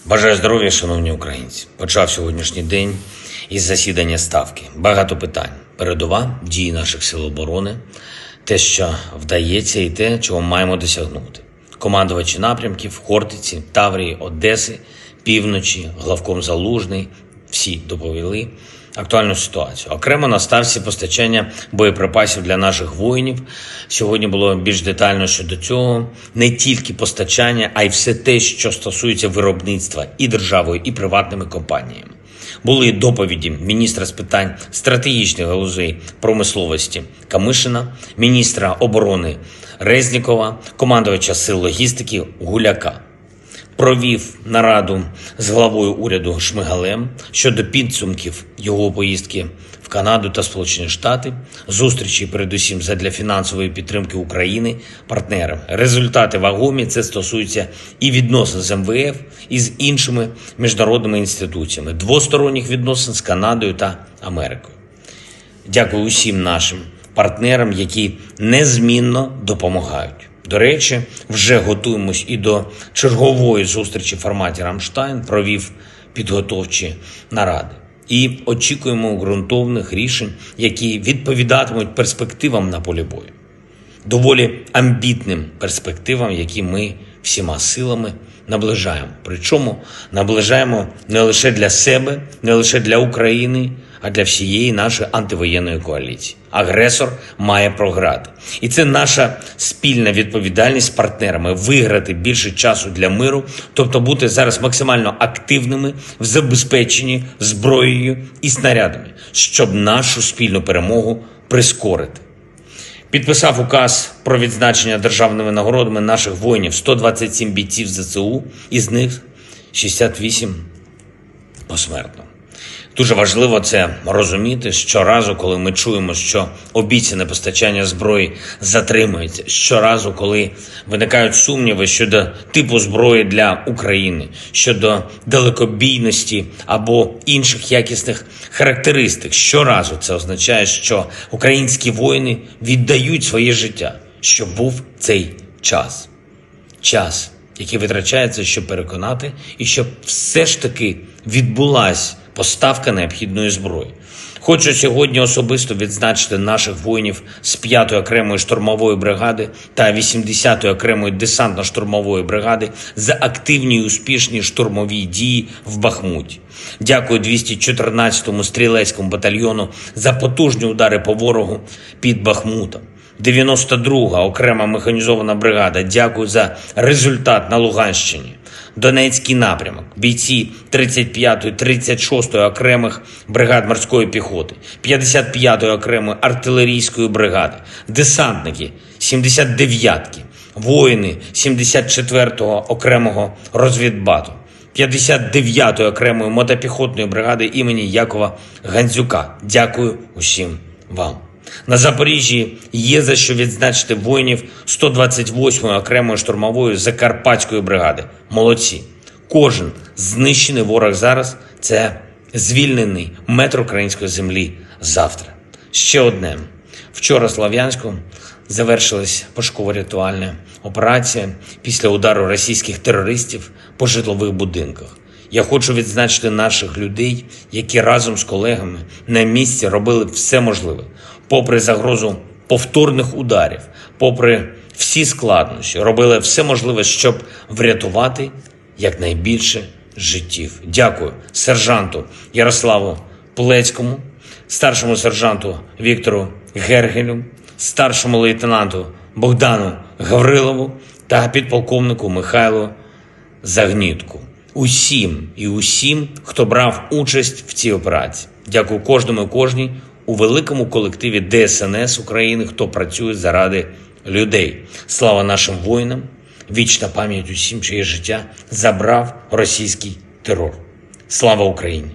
Бажаю здоров'я, шановні українці. Почав сьогоднішній день із засідання Ставки. Багато питань. Передова, дії наших сил оборони, те, що вдається і те, чого маємо досягнути. Командувачі напрямків, Хортиці, Таврії, Одеси, Півночі, главком Залужний – всі доповіли актуальну ситуацію. Окремо на ставці постачання боєприпасів для наших воїнів. Сьогодні було більш детально щодо цього. Не тільки постачання, а й все те, що стосується виробництва і державою, і приватними компаніями. Були доповіді міністра з питань стратегічних галузей промисловості Камишина, міністра оборони Резнікова, командувача сил логістики Гуляка. Провів нараду з главою уряду Шмигалем щодо підсумків його поїздки в Канаду та Сполучені Штати, зустрічі передусім задля фінансової підтримки України партнерами. Результати вагомі, це стосується і відносин з МВФ, і з іншими міжнародними інституціями, двосторонніх відносин з Канадою та Америкою. Дякую усім нашим партнерам, які незмінно допомагають. До речі, вже готуємось і до чергової зустрічі в форматі «Рамштайн», провів підготовчі наради. І очікуємо ґрунтовних рішень, які відповідатимуть перспективам на полі бою. Доволі амбітним перспективам, які ми всіма силами наближаємо. Причому наближаємо не лише для себе, не лише для України, а для всієї нашої антивоєнної коаліції. Агресор має програти. І це наша спільна відповідальність з партнерами – виграти більше часу для миру, тобто бути зараз максимально активними в забезпеченні зброєю і снарядами, щоб нашу спільну перемогу прискорити. Підписав указ про відзначення державними нагородами наших воїнів, 127 бійців ЗСУ, із них 68 посмертно. Дуже важливо це розуміти щоразу, коли ми чуємо, що обіцяне постачання зброї затримується, щоразу, коли виникають сумніви щодо типу зброї для України, щодо далекобійності або інших якісних характеристик. Щоразу це означає, що українські воїни віддають своє життя, щоб був цей час. Час, який витрачається, щоб переконати, і щоб все ж таки відбулась поставка необхідної зброї. Хочу сьогодні особисто відзначити наших воїнів з 5-ї окремої штурмової бригади та 80-ї окремої десантно-штурмової бригади за активні і успішні штурмові дії в Бахмуті. Дякую 214-му стрілецькому батальйону за потужні удари по ворогу під Бахмутом. 92-га окрема механізована бригада. Дякую за результат на Луганщині. Донецький напрямок. Бійці 35-ї, 36-ї окремих бригад морської піхоти, 55-ї окремої артилерійської бригади, десантники 79-ки, воїни 74-го окремого розвідбату, 59-ї окремої мотопіхотної бригади імені Якова Гандзюка. Дякую усім вам. На Запоріжжі є за що відзначити воїнів 128-ї окремої штурмової Закарпатської бригади. Молодці. Кожен знищений ворог зараз – це звільнений метр української землі завтра. Ще одне. Вчора в Слов'янську завершилась пошуково-рятувальна операція після удару російських терористів по житлових будинках. Я хочу відзначити наших людей, які разом з колегами на місці робили все можливе. Попри загрозу повторних ударів, попри всі складнощі, робили все можливе, щоб врятувати якнайбільше життів. Дякую сержанту Ярославу Плецькому, старшому сержанту Віктору Гергелю, старшому лейтенанту Богдану Гаврилову та підполковнику Михайлу Загнітку. Усім, хто брав участь в цій операції. Дякую кожному і кожній у великому колективі ДСНС України, хто працює заради людей. Слава нашим воїнам, вічна пам'ять усім, чиє життя забрав російський терор. Слава Україні!